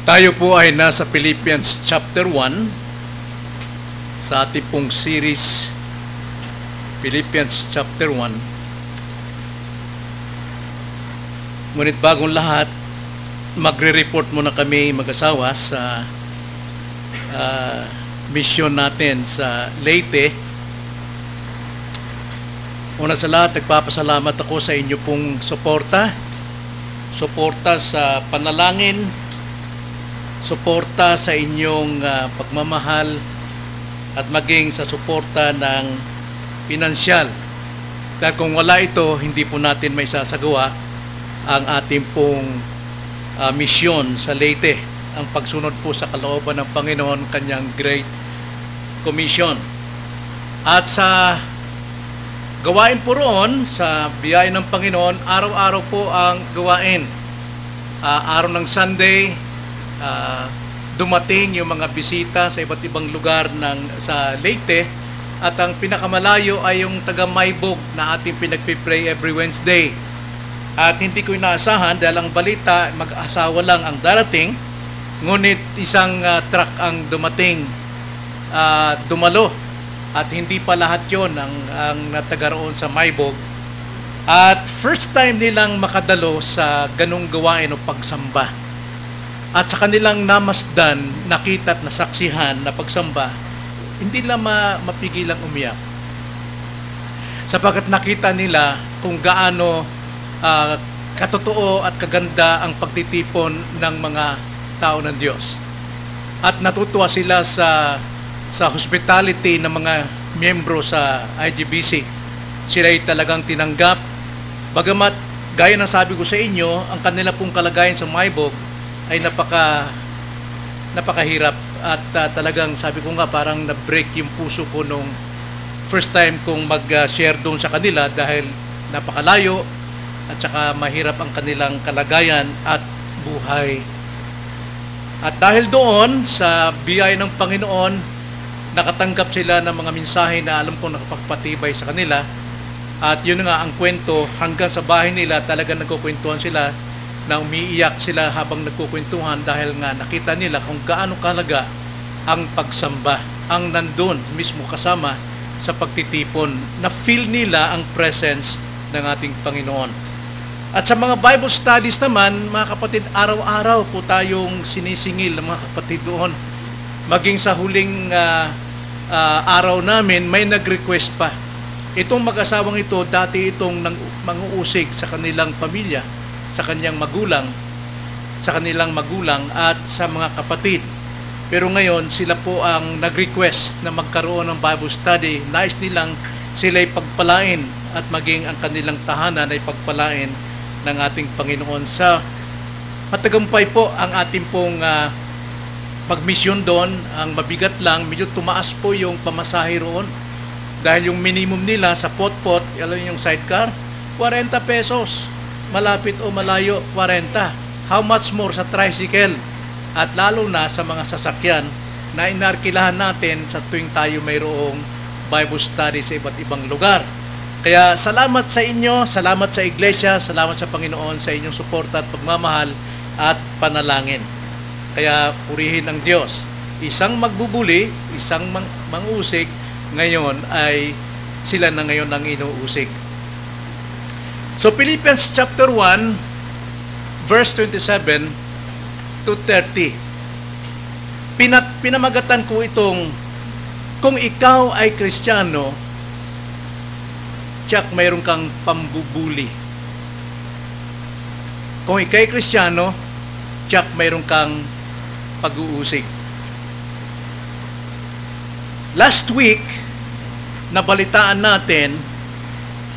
Tayo po ay nasa Philippians chapter 1 sa ating pong series Philippians chapter 1. Ngunit bagong lahat, magre-report muna kami mag-asawa sa mission natin sa Leyte. Una sa lahat, nagpapasalamat ako sa inyo pong suporta sa panalangin, suporta sa inyong pagmamahal at maging sa suporta ng pinansyal. Dahil kung wala ito, hindi po natin may sasagawa ang ating pong misyon sa Leyte, ang pagsunod po sa kalooban ng Panginoon, kanyang Great Commission. At sa gawain po roon, sa biyaya ng Panginoon, araw-araw po ang gawain. Araw ng Sunday, dumating yung mga bisita sa iba't ibang lugar sa Leyte, at ang pinakamalayo ay yung taga Maybog na ating pinagpipray every Wednesday. At hindi ko inaasahan dahil ang balita, mag-asawa lang ang darating, ngunit isang truck ang dumating, dumalo, at hindi pa lahat yon ang natagaroon sa Maybog. At first time nilang makadalo sa ganung gawain o pagsamba. At sa kanilang namasdan, nakita at nasaksihan na pagsamba, hindi nila mapigilang umiyak. Sapagkat nakita nila kung gaano katotoo at kaganda ang pagtitipon ng mga tao ng Diyos. At natutuwa sila sa hospitality ng mga miyembro sa IGBC. Sila'y talagang tinanggap. Bagamat, gaya ng sabi ko sa inyo, ang kanila pong kalagayan sa Maybog ay napakahirap, at talagang sabi ko nga parang na-break yung puso ko nung first time kong mag-share doon sa kanila dahil napakalayo at saka mahirap ang kanilang kalagayan at buhay. At dahil doon sa biyaya ng Panginoon, nakatanggap sila ng mga mensahe na alam kong nakapagpatibay sa kanila. At yun nga ang kwento, hanggang sa bahay nila talagang nagkukwentuhan sila, na umiiyak sila habang nagkukwentuhan dahil nga nakita nila kung gaano kahalaga ang pagsamba, ang nandun mismo kasama sa pagtitipon, na feel nila ang presence ng ating Panginoon. At sa mga Bible studies naman, mga kapatid, araw-araw po tayong sinisingil ng mga kapatid doon. Maging sa huling araw namin, may nag-request pa. Itong mag-asawang ito, dati itong manguusig sa kanilang pamilya, sa kanilang magulang at sa mga kapatid. Pero ngayon, sila po ang nag-request na magkaroon ng Bible study. Nais nilang sila'y pagpalain at maging ang kanilang tahanan ay pagpalain ng ating Panginoon. Sa matagumpay po ang ating pong pagmisyon doon. Ang mabigat lang, medyo tumaas po yung pamasahe roon. Dahil yung minimum nila sa pot-pot, alam yung sidecar, 40 pesos. Malapit o malayo, 40. How much more sa tricycle? At lalo na sa mga sasakyan na inarkilahan natin sa tuwing tayo mayroong Bible study sa iba't ibang lugar. Kaya salamat sa inyo, salamat sa iglesia, salamat sa Panginoon sa inyong suporta at pagmamahal at panalangin. Kaya purihin ang Diyos. Isang magbubuli, isang mangusig, ngayon ay sila na ngayon ang inuusig. So Philippians chapter 1, verse 27 to 30. Pinamagatan ko itong, kung ikaw ay Kristiyano, tiyak mayroon kang pambubuli. Kung ikaw ay Kristiyano, tiyak mayroon kang pag-uusig. Last week, nabalitaan natin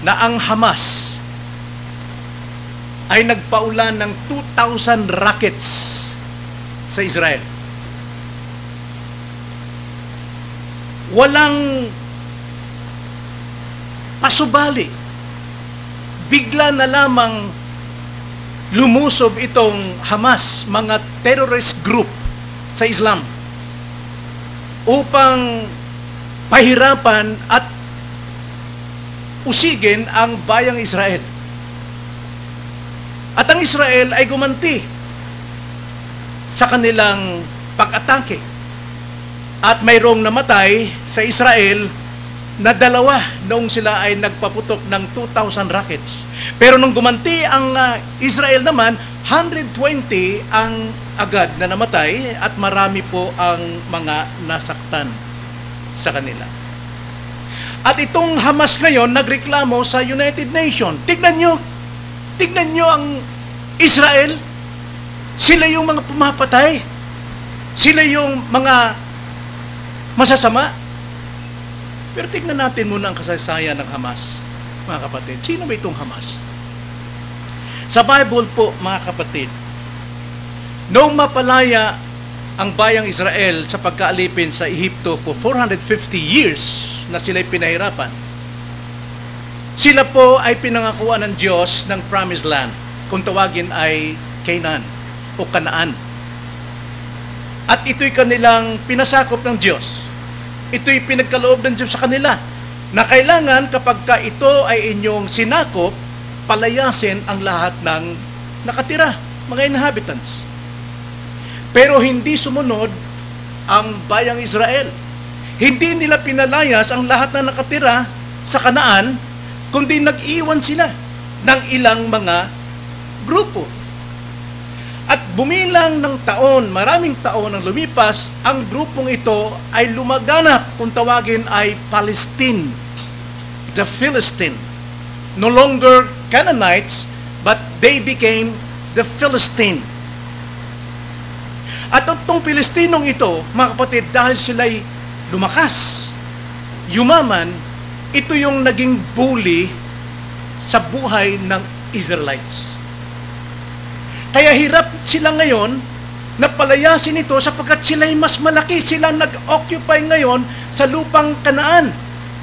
na ang Hamas ay nagpaulan ng 2,000 rockets sa Israel. Walang pasubali. Bigla na lamang lumusob itong Hamas, mga terrorist group sa Islam, upang pahirapan at usigin ang bayang Israel. At ang Israel ay gumanti sa kanilang pag-atake. At mayroong namatay sa Israel na 2 noong sila ay nagpaputok ng 2,000 rockets. Pero nung gumanti ang Israel naman, 120 ang agad na namatay at marami po ang mga nasaktan sa kanila. At itong Hamas ngayon nagreklamo sa United Nations. Tignan nyo ang Israel. Sila yung mga pumapatay. Sila yung mga masasama. Pero tignan natin muna ang kasaysayan ng Hamas, mga kapatid. Sino ba itong Hamas? Sa Bible po, mga kapatid, noong mapalaya ang bayang Israel sa pagkaalipin sa Ehipto for 450 years na sila'y pinahirapan, sila po ay pinangakuan ng Diyos ng Promised Land, kung tawagin ay Canaan o Kanaan. At ito'y kanilang pinasakop ng Diyos. Ito'y pinagkaloob ng Diyos sa kanila na kailangan kapag ka ito ay inyong sinakop, palayasin ang lahat ng nakatira, mga inhabitants. Pero hindi sumunod ang bayang Israel. Hindi nila pinalayas ang lahat na nakatira sa Kanaan, kundi nag-iwan sila ng ilang mga grupo. At bumilang ng taon, maraming taon ang lumipas, ang grupong ito ay lumaganap, kung tawagin ay Palestine, the Philistine. No longer Canaanites, but they became the Philistine. At itong Pilistinong ito, mga kapatid, dahil sila'y lumakas, yumaman, ito yung naging bully sa buhay ng Israelites. Kaya hirap sila ngayon na palayasin ito sapagkat sila'y mas malaki. Sila nag-occupy ngayon sa lupang Kanaan.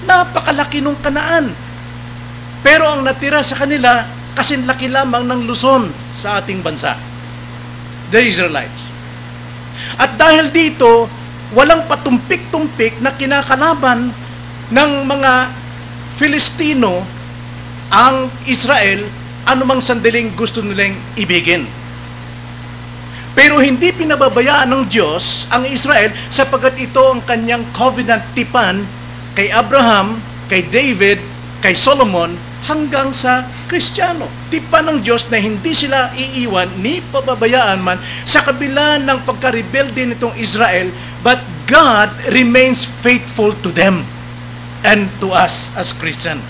Napakalaki nung Kanaan. Pero ang natira sa kanila, kasinlaki lamang ng Luzon sa ating bansa. The Israelites. At dahil dito, walang patumpik-tumpik na kinakalaban ng mga Filistino ang Israel anumang sandaling gusto nilang ibigin. Pero hindi pinababayaan ng Diyos ang Israel sapagkat ito ang kanyang covenant tipan kay Abraham, kay David, kay Solomon, hanggang sa Kristiyano. Tipan ng Diyos na hindi sila iiwan ni pababayaan man sa kabila ng pagka-rebelde nitong Israel, but God remains faithful to them and to us as Christian.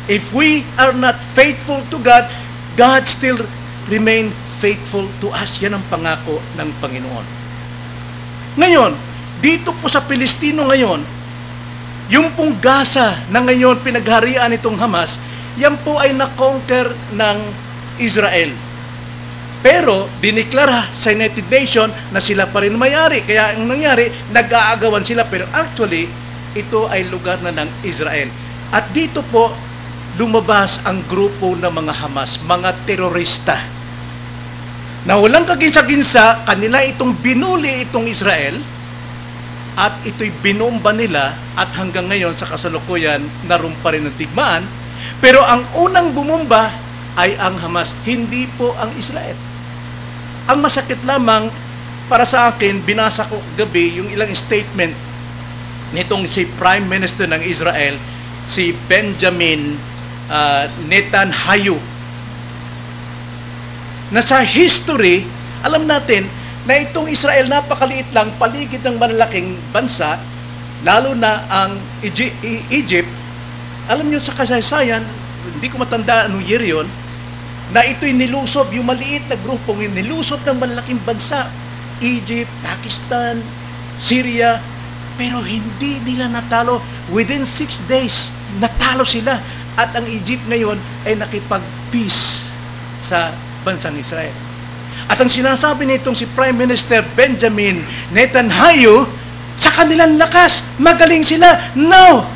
If we are not faithful to God, God still remain faithful to us. Yan ang pangako ng Panginoon. Ngayon, dito po sa Pilistino ngayon, yung pong Gaza na ngayon pinagharian itong Hamas, yan po ay na-conquer ng Israel. Pero, diniklara sa United Nations na sila pa rin may-ari. Kaya ang nangyari, nag-aagawan sila. Pero actually, ito ay lugar na ng Israel. At dito po, lumabas ang grupo ng mga Hamas, mga terorista. Na walang kaginsa-ginsa, kanila itong binuli itong Israel, at ito'y binomba nila, at hanggang ngayon sa kasalukuyan, naroon pa rin ang digmaan. Pero ang unang bumomba ay ang Hamas, hindi po ang Israel. Ang masakit lamang para sa akin, binasa ko gabi yung ilang statement nitong si Prime Minister ng Israel, si Benjamin Netanyahu, na sa history, alam natin na itong Israel napakaliit lang, paligid ng malalaking bansa, lalo na ang Egypt. Alam nyo sa kasaysayan, hindi ko matanda anong year yun, na ito'y nilusob, yung maliit na grupong yung nilusob ng malalaking bansa, Egypt, Pakistan, Syria, pero hindi nila natalo. Within 6 days, natalo sila. At ang Egypt ngayon ay nakipag-peace sa bansang Israel. At ang sinasabi nitong si Prime Minister Benjamin Netanyahu, sa kanilang lakas, magaling sila. No!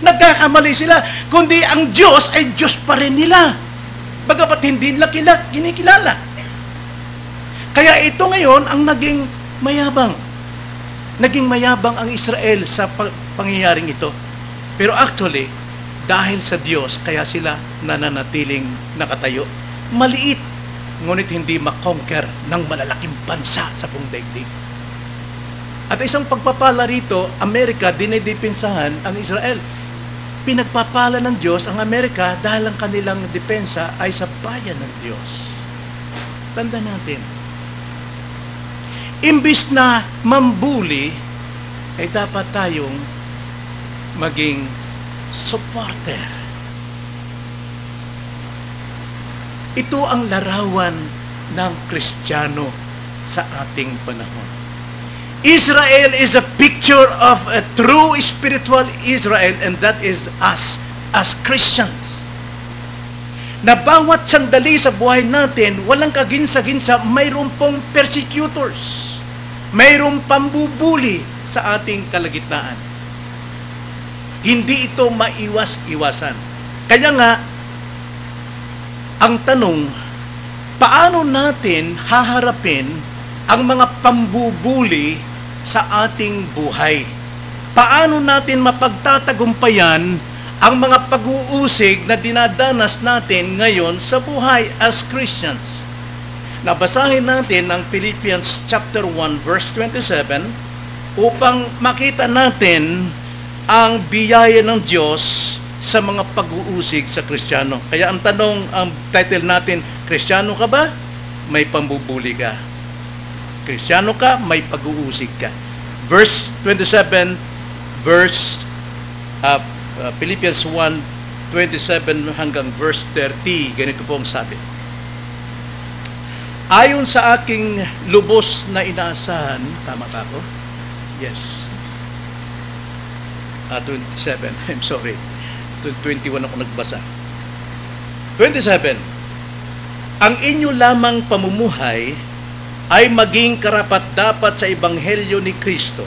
Nagkakamali sila. Kundi ang Diyos ay Diyos pa rin nila. Bagamat hindi nila kinikilala. Kaya ito ngayon ang naging mayabang. Naging mayabang ang Israel sa pangyayaring ito. Pero actually, dahil sa Diyos, kaya sila nananatiling nakatayo. Maliit ngunit hindi makonquer ng malalaking bansa sa buong daigdig. At isang pagpapala rito, Amerika dinidipinsahan ang Israel. Pinagpapala ng Diyos ang Amerika dahil ang kanilang depensa ay sa bayan ng Diyos. Tanda natin, imbis na mambuli, ay dapat tayong maging supporter. Ito ang larawan ng Kristiyano sa ating panahon. Israel is a picture of a true spiritual Israel, and that is us as Christians. Na bawat sandali sa buhay natin, walang kaginsa-ginsa, mayroon pong persecutors. Mayroon pambubuli sa ating kalagitnaan. Hindi ito maiwas-iwasan. Kaya nga, ang tanong, paano natin haharapin ang mga pambubuli sa ating buhay? Paano natin mapagtatagumpayan ang mga pag-uusig na dinadanas natin ngayon sa buhay as Christians? Nabasahin natin ang Philippians chapter 1 verse 27 upang makita natin ang biyaya ng Diyos sa mga pag-uusig sa Kristiyano. Kaya ang tanong, ang title natin, Kristiyano ka ba? May pambubuli ka. Kristiyano ka, may pag-uusig ka. Verse 27, Philippians 1:27 hanggang verse 30, ganito po ang sabi. Ayon sa aking lubos na inaasahan, tama ba ako? Yes. 27, I'm sorry. 21 ako nagbasa. 27, ang inyo lamang pamumuhay ay maging karapat-dapat sa Ebanghelyo ni Kristo,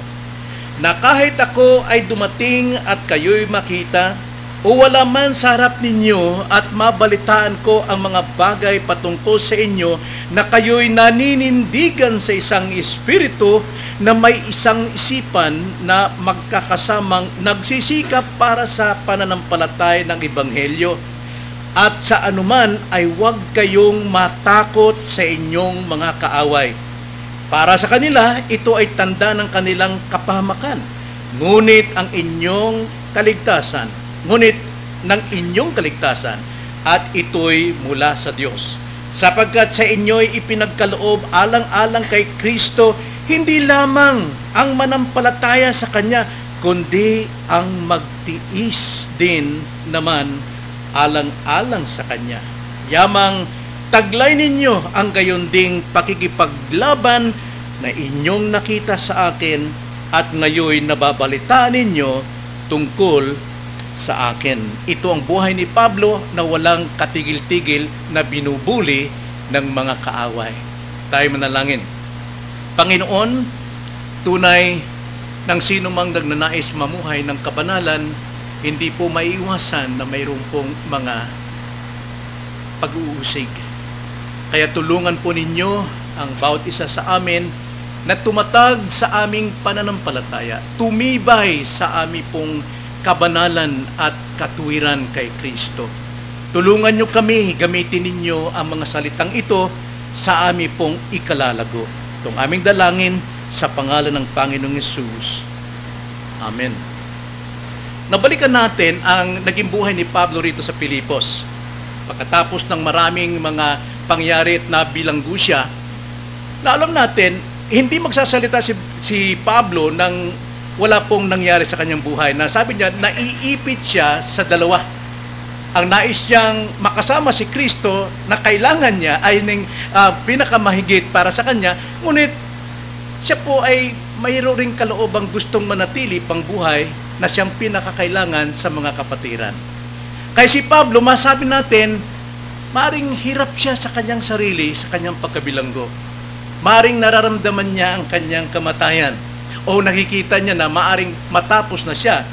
na kahit ako ay dumating at kayo'y makita, o wala man sa harap ninyo at mabalitaan ko ang mga bagay patungkol sa inyo, na kayo'y naninindigan sa isang espiritu na may isang isipan na magkakasamang nagsisikap para sa pananampalataya ng Ebanghelyo. At sa anuman ay huwag kayong matakot sa inyong mga kaaway. Para sa kanila, ito ay tanda ng kanilang kapahamakan. Ngunit ng inyong kaligtasan, at ito'y mula sa Diyos. Sapagkat sa inyo'y ipinagkaloob alang-alang kay Kristo, hindi lamang ang manampalataya sa Kanya, kundi ang magtiis din naman alang-alang sa Kanya. Yamang taglay ninyo ang gayon ding pakikipaglaban na inyong nakita sa akin at ngayon nababalitaan ninyo tungkol sa akin. Ito ang buhay ni Pablo na walang katigil-tigil na binubuli ng mga kaaway. Tayo manalangin. Panginoon, tunay ng sino mang nagnanais mamuhay ng kabanalan, hindi po maiiwasan na mayroon pong mga pag-uusig. Kaya tulungan po ninyo ang bawat isa sa amin na tumatag sa aming pananampalataya, tumibay sa aming pong kabanalan at katuwiran kay Kristo. Tulungan nyo kami, gamitin ninyo ang mga salitang ito sa aming pong ikalalago. Itong aming dalangin sa pangalan ng Panginoong Hesus. Amen. Nabalikan natin ang naging buhay ni Pablo rito sa Pilipos. Pagkatapos ng maraming mga pangyari at nabilanggo siya, na alam natin, hindi magsasalita si Pablo nang wala pong nangyari sa kanyang buhay. Na sabi niya, naiipit siya sa dalawa. Ang nais niyang makasama si Kristo na kailangan niya ay pinakamahigit para sa kanya, ngunit siya po ay mayroon ring kaloobang gustong manatili pang buhay na siyang pinakakailangan sa mga kapatiran. Kaya si Pablo, masabi natin, maring hirap siya sa kanyang sarili, sa kanyang pagkabilanggo. Maring nararamdaman niya ang kanyang kamatayan. O nakikita niya na maaring matapos na siya.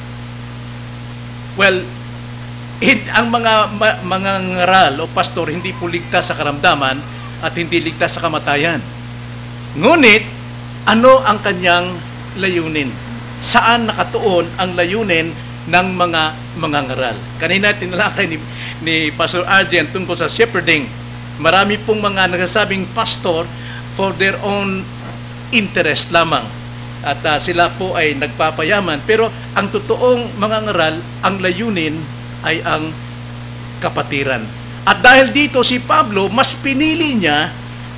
Well, ang mga ngaral o pastor hindi po ligtas sa karamdaman at hindi ligtas sa kamatayan. Ngunit, ano ang kanyang layunin? Saan nakatuon ang layunin ng mga ngaral? Kanina tinalakay ni Pastor Arjen tungkol sa shepherding. Marami pong mga nagsasabing pastor for their own interest lamang. At sila po ay nagpapayaman. Pero ang totoong mga ngaral, ang layunin ay ang kapatiran. At dahil dito si Pablo, mas pinili niya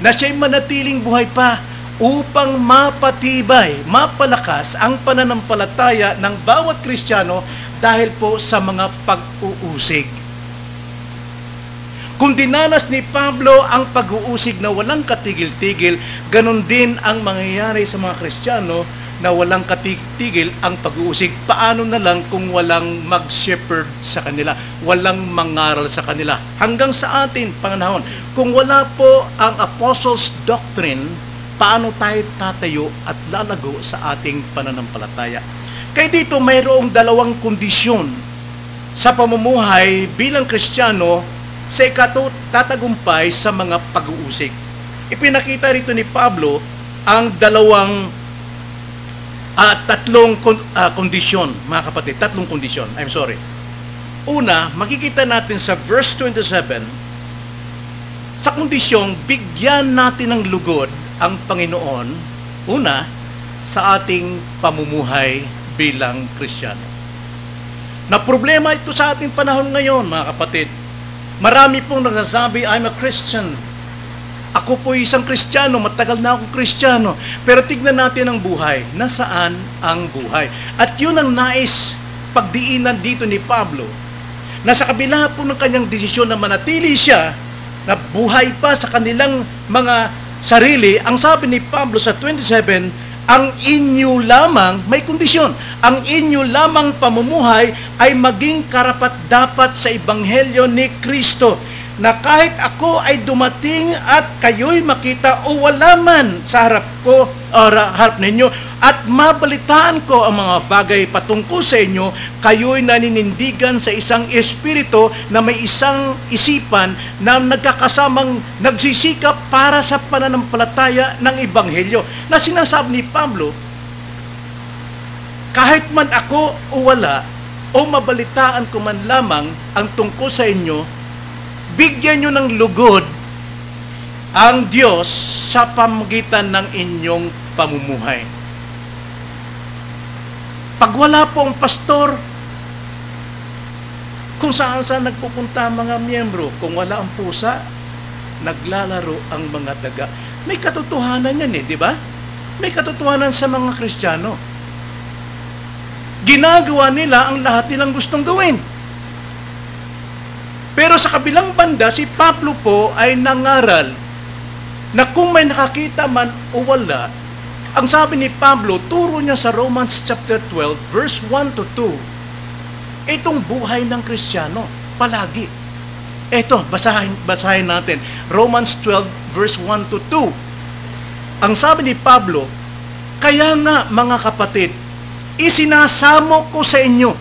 na siya'y manatiling buhay pa upang mapatibay, mapalakas ang pananampalataya ng bawat Kristiyano dahil po sa mga pag-uusig. Kung dinanas ni Pablo ang pag-uusig na walang katigil-tigil, ganun din ang mangyayari sa mga Kristiyano na walang katigil ang pag-uusig. Paano na lang kung walang mag-shepherd sa kanila, walang mangaral sa kanila? Hanggang sa atin, panganahon, kung wala po ang Apostles' Doctrine, paano tayo tatayo at lalago sa ating pananampalataya? Kaya dito mayroong dalawang kondisyon sa pamumuhay bilang Kristiyano sa ikatatagumpay sa mga pag-uusig. Ipinakita rito ni Pablo ang tatlong kondisyon, mga kapatid, tatlong kondisyon. Una, makikita natin sa verse 27, sa kondisyong bigyan natin ng lugod ang Panginoon, una, sa ating pamumuhay bilang Kristiyano. Na problema ito sa ating panahon ngayon, mga kapatid. Marami pong nagsasabi, I'm a Christian. Ako po isang Kristiyano, matagal na akong Kristiyano. Pero tignan natin ang buhay. Nasaan ang buhay? At yun ang nais pagdiinan dito ni Pablo, na sa kabila po ng kanyang desisyon na manatili siya, na buhay pa sa kanilang mga sarili, ang sabi ni Pablo sa 27, ang inyo lamang, may kondisyon, ang inyo lamang pamumuhay ay maging karapat-dapat sa Ebanghelyo ni Kristo, na kahit ako ay dumating at kayo'y makita o wala man sa harap ko o harap ninyo at mabalitaan ko ang mga bagay patungkol sa inyo, kayo'y naninindigan sa isang espiritu na may isang isipan na nagkakasamang nagsisikap para sa pananampalataya ng Ebanghelyo. Na sinasabi ni Pablo, kahit man ako o wala o mabalitaan ko man lamang ang tungkol sa inyo, bigyan nyo ng lugod ang Diyos sa pamamagitan ng inyong pamumuhay. Pag wala po ang pastor, kung saan nagpupunta ang mga miyembro, kung wala ang pusa, naglalaro ang mga daga. May katotohanan yan di ba? May katotohanan sa mga Kristiyano. Ginagawa nila ang lahat nilang gustong gawin. Pero sa kabilang banda, si Pablo po ay nangaral na kung may nakakita man o wala, ang sabi ni Pablo, turo niya sa Romans chapter 12, verse 1 to 2, itong buhay ng Kristiyano, palagi. Ito, basahin natin. Romans 12, verse 1 to 2. Ang sabi ni Pablo, kaya nga mga kapatid, isinasamo ko sa inyo.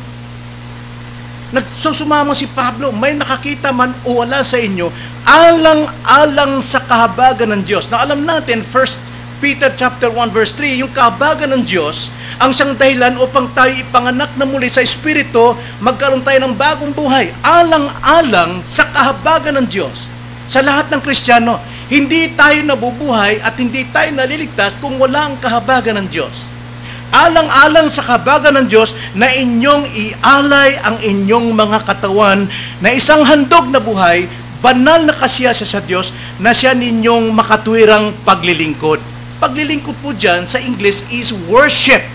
Nagsusumama si Pablo, may nakakita man o wala sa inyo, alang-alang sa kahabagan ng Diyos. Na alam natin, 1 Peter chapter 1 verse 3, yung kahabagan ng Diyos, ang siyang dahilan upang tayo ipanganak na muli sa Espiritu, magkaroon tayo ng bagong buhay. Alang-alang sa kahabagan ng Diyos. Sa lahat ng Kristiyano, hindi tayo nabubuhay at hindi tayo naliligtas kung wala ang kahabagan ng Diyos. Alang-alang sa kahabagan ng Diyos na inyong ialay ang inyong mga katawan na isang handog na buhay, banal na kasiyasa sa Diyos na siya ninyong makatwirang paglilingkod. Paglilingkod po dyan sa English is worship.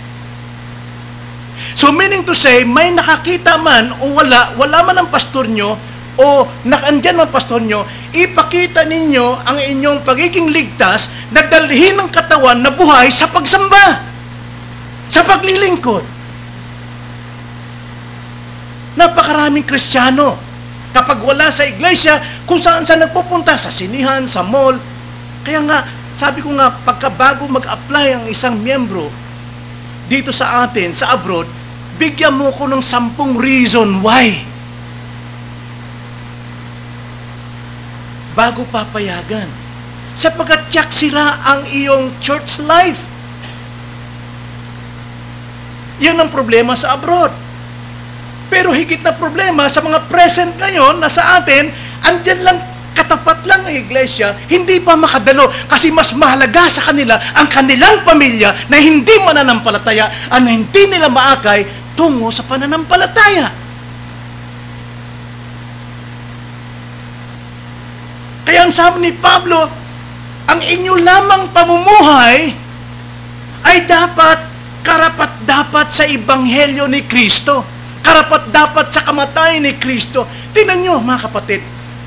So meaning to say, may nakakita man o wala man ang pastor nyo o nakandyan man pastor nyo, ipakita ninyo ang inyong pagiging ligtas na dalhin ng katawan na buhay sa pagsamba. Sa paglilingkod. Napakaraming Kristiyano, kapag wala sa iglesia, kung saan nagpupunta, sa sinihan, sa mall. Kaya nga, sabi ko nga, pagkabago mag-apply ang isang miyembro dito sa atin, sa abroad, bigyan mo ko ng 10 reason why. Bago papayagan. Sapagkat tiyak sira ang iyong church life. Yan ang problema sa abroad. Pero higit na problema sa mga present ngayon na sa atin, andyan lang katapat lang ng iglesia, hindi pa makadalo kasi mas mahalaga sa kanila ang kanilang pamilya na hindi mananampalataya at na hindi nila maakay tungo sa pananampalataya. Kaya ang sabi ni Pablo, ang inyo lamang pamumuhay ay dapat karapat-dapat sa Ebanghelyo ni Kristo. Karapat-dapat sa kamatayan ni Kristo. Tingnan nyo, mga kapatid,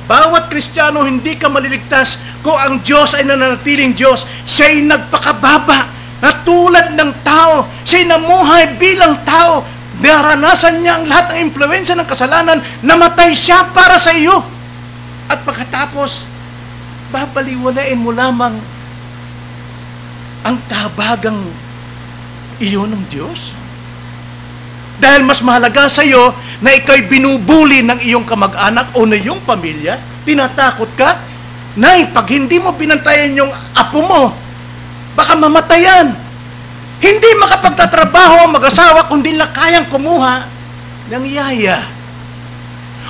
bawat Kristiyano hindi ka maliligtas kung ang Diyos ay nananatiling Diyos. Siya'y nagpakababa na tulad ng tao. Siya'y namuhay bilang tao. Naranasan niya ang lahat ng impluwensya ng kasalanan. Namatay siya para sa iyo. At pagkatapos, babaliwalain mo lamang ang tabagang iyon ng Diyos. Dahil mas mahalaga sa iyo na ikaw'y binubuli ng iyong kamag-anak o na iyong pamilya, tinatakot ka, Nay, pag hindi mo binantayan yung apo mo, baka mamatayan. Hindi makapagtatrabaho ang mag-asawa kung di na kayang kumuha ng yaya.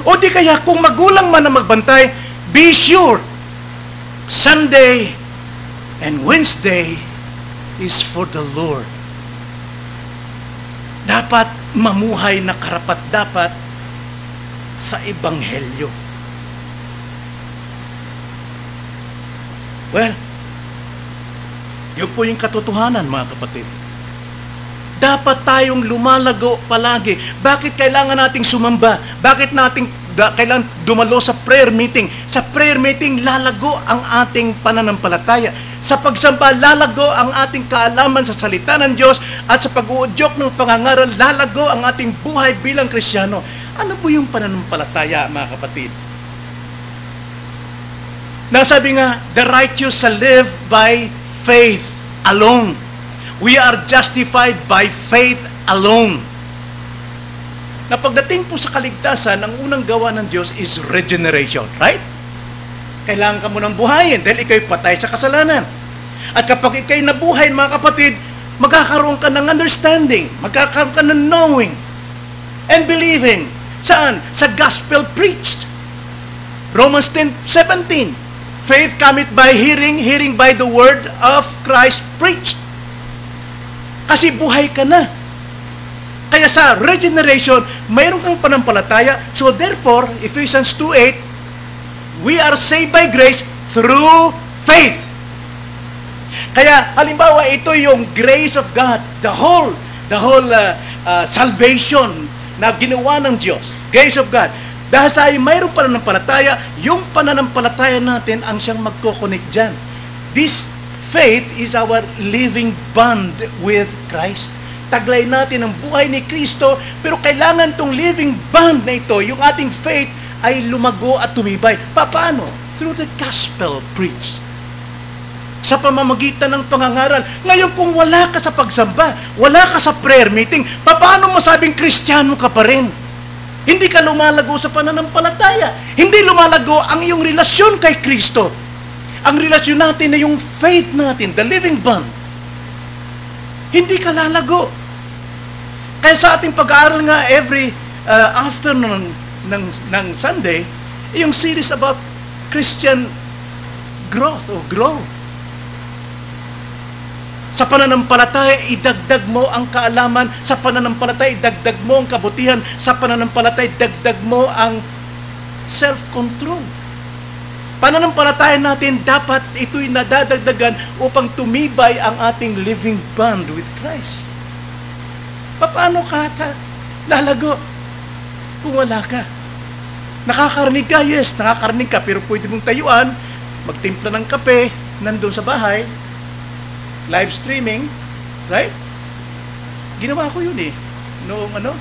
O di kaya kung magulang man ang magbantay, be sure, Sunday and Wednesday is for the Lord. Dapat mamuhay na karapat-dapat sa Ebanghelyo. Well, yun po yung katotohanan, mga kapatid. Dapat tayong lumalago palagi. Bakit kailangan nating sumamba? Bakit kailangan dumalo sa prayer meeting? Sa prayer meeting, lalago ang ating pananampalataya. Sa pagsamba, lalago ang ating kaalaman sa salita ng Diyos at sa pag-uudyok ng pangangaral, lalago ang ating buhay bilang Kristiyano. Ano po yung pananampalataya, mga kapatid? Nasabi nga, the righteous shall live by faith alone. We are justified by faith alone. Na pagdating po sa kaligtasan, ang unang gawa ng Diyos is regeneration, right? Kailangan ka mo ng buhayin dahil ikaw'y patay sa kasalanan. At kapag ikaw'y nabuhay, mga kapatid, magkakaroon ka ng understanding, magkakaroon ka ng knowing and believing. Saan? Sa gospel preached. Romans 10:17. Faith cometh by hearing, hearing by the word of Christ preached. Kasi buhay ka na. Kaya sa regeneration, mayroon kang panampalataya. So therefore, Ephesians 2:8, we are saved by grace through faith. Kaya halimbawa, ito yung grace of God, the whole salvation na ginawa ng Diyos. Grace of God. Dahil sa mayroong pananampalataya, yung pananampalataya natin ang siyang magkoconnect dyan. This faith is our living bond with Christ. Taglay natin ang buhay ni Kristo, pero kailangan tong living bond na ito, yung ating faith, ay lumago at tumibay. Paano? Through the gospel preached. Sa pamamagitan ng pangangaral. Ngayon kung wala ka sa pagsamba, wala ka sa prayer meeting, paano mo sabing Kristiyano ka pa rin? Hindi ka lumalago sa pananampalataya. Hindi lumalago ang iyong relasyon kay Kristo. Ang relasyon natin na yung faith natin, the living bond. Hindi ka lalago. Kaya sa ating pag-aaral nga every afternoon ng Sunday, yung series about Christian growth o grow. Sa pananampalataya, idagdag mo ang kaalaman. Sa pananampalataya, idagdag mo ang kabutihan. Sa pananampalataya, idagdag mo ang self-control. Pananampalataya natin, dapat ito'y nadadagdagan upang tumibay ang ating living bond with Christ. Paano ka lalago kung wala ka? Nakakarinig ka, yes, nakakarinig ka, pero pwede mong tayuan, magtimpla ng kape, nandun sa bahay, live streaming, right? Ginawa ko yun eh. Noong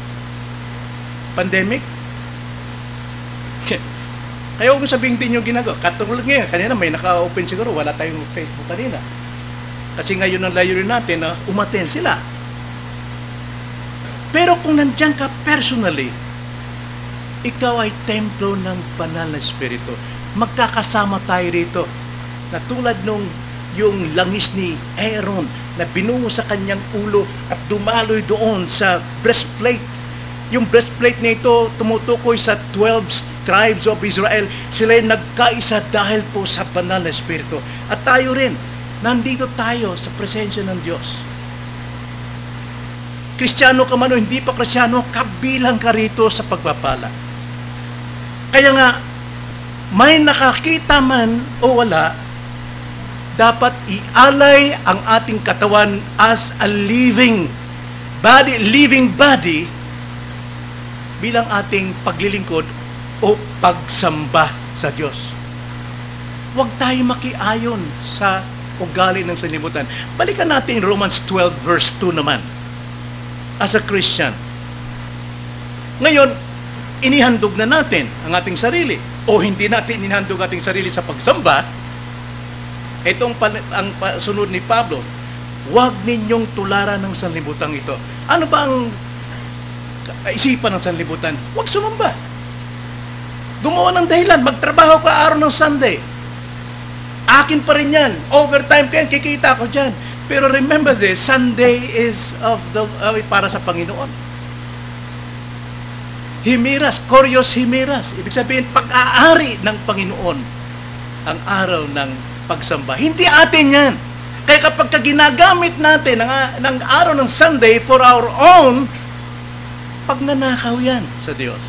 pandemic. Kaya huwag sabihin din yung ginagawa. Katulad ngayon, kanina may naka-open siguro, wala tayong Facebook kanina. Kasi ngayon ang layunin natin na umaten sila. Pero kung nandiyan ka personally, ikaw ay templo ng banal na Espiritu. Magkakasama tayo rito. Na tulad nung yung langis ni Aaron na binungo sa kanyang ulo at dumaloy doon sa breastplate. Yung breastplate na ito tumutukoy sa 12 tribes of Israel, sila'y nagkaisa dahil po sa banal na Espiritu. At tayo rin, nandito tayo sa presensya ng Diyos. Kristiyano ka man o hindi pa Kristiyano, kabilang ka rito sa pagpapala. Kaya nga, may nakakita man o wala, dapat ialay ang ating katawan as a living body bilang ating paglilingkod o pagsamba sa Diyos. Huwag tayo makiayon sa ugali ng sanlibutan. Balikan natin Romans 12 verse 2 naman. As a Christian. Ngayon, inihandog na natin ang ating sarili o hindi natin inihandog ating sarili sa pagsamba. Itong ang sunod ni Pablo, huwag ninyong tularan ng sanlibutan ito. Ano ba ang isipan ng sanlibutan? Huwag sumamba. Gumawa ng dahilan. Magtrabaho ka araw ng Sunday. Akin pa rin yan. Overtime ka yan, kikita ko dyan. Pero remember this, Sunday is para sa Panginoon. Himiras, Koryos Himiras. Ibig sabihin, pag-aari ng Panginoon ang araw ng pagsamba. Hindi atin yan. Kaya kapag ginagamit natin ng araw ng Sunday for our own, pagnanakaw yan sa Diyos.